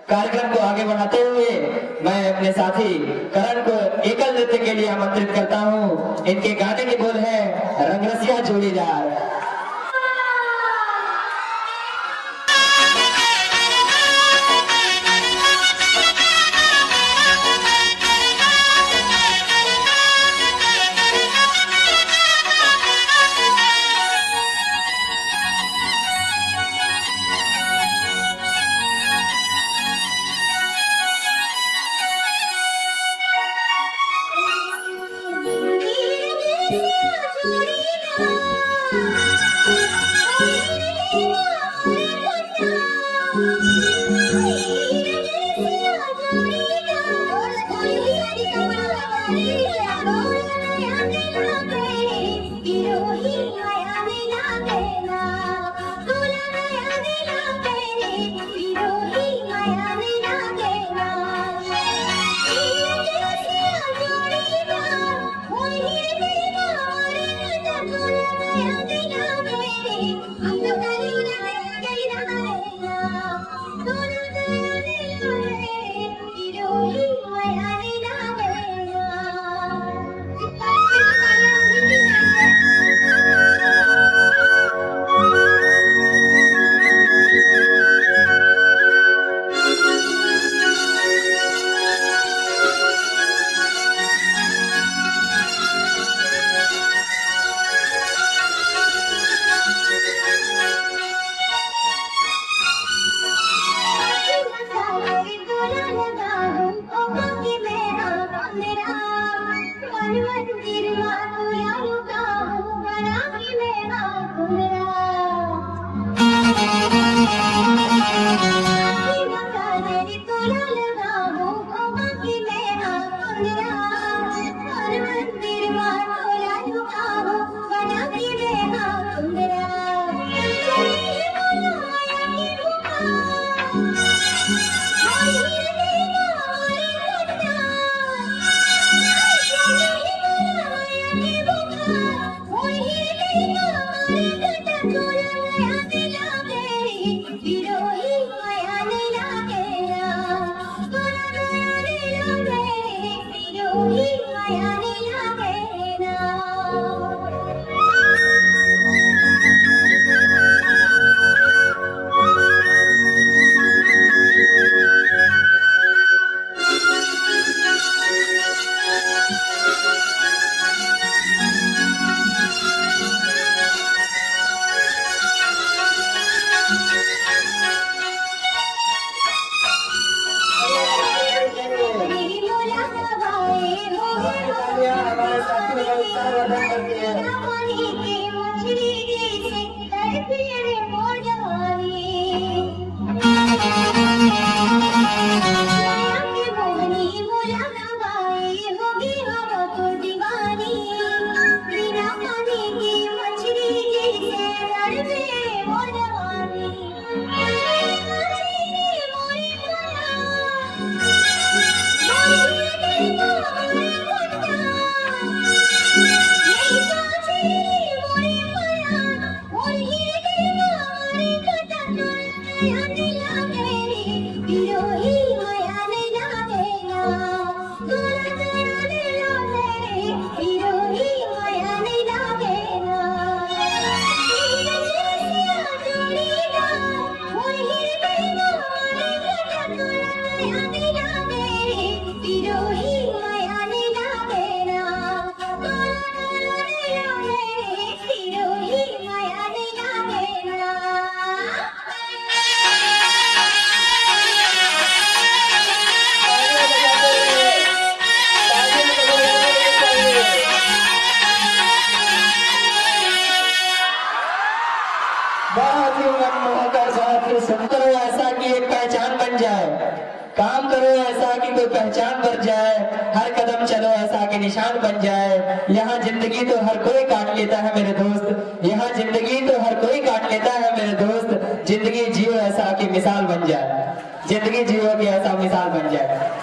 कार्यक्रम को आगे बढ़ाते हुए मैं अपने साथी करण को एकल नृत्य के लिए आमंत्रित करता हूं। इनके गाने के बोल है रंगरसिया जोड़ीदार। बहुत ही मनमोहक साथ सुन करो ऐसा कि एक पहचान बन जाए, काम करो ऐसा कि कोई पहचान बन जाए, हर कदम चलो ऐसा कि निशान बन जाए। यहाँ जिंदगी तो हर कोई काट लेता है मेरे दोस्त, यहाँ जिंदगी तो हर कोई काट लेता है मेरे दोस्त। जिंदगी जियो ऐसा कि मिसाल बन जाए, जिंदगी जियो कि ऐसा मिसाल बन जाए।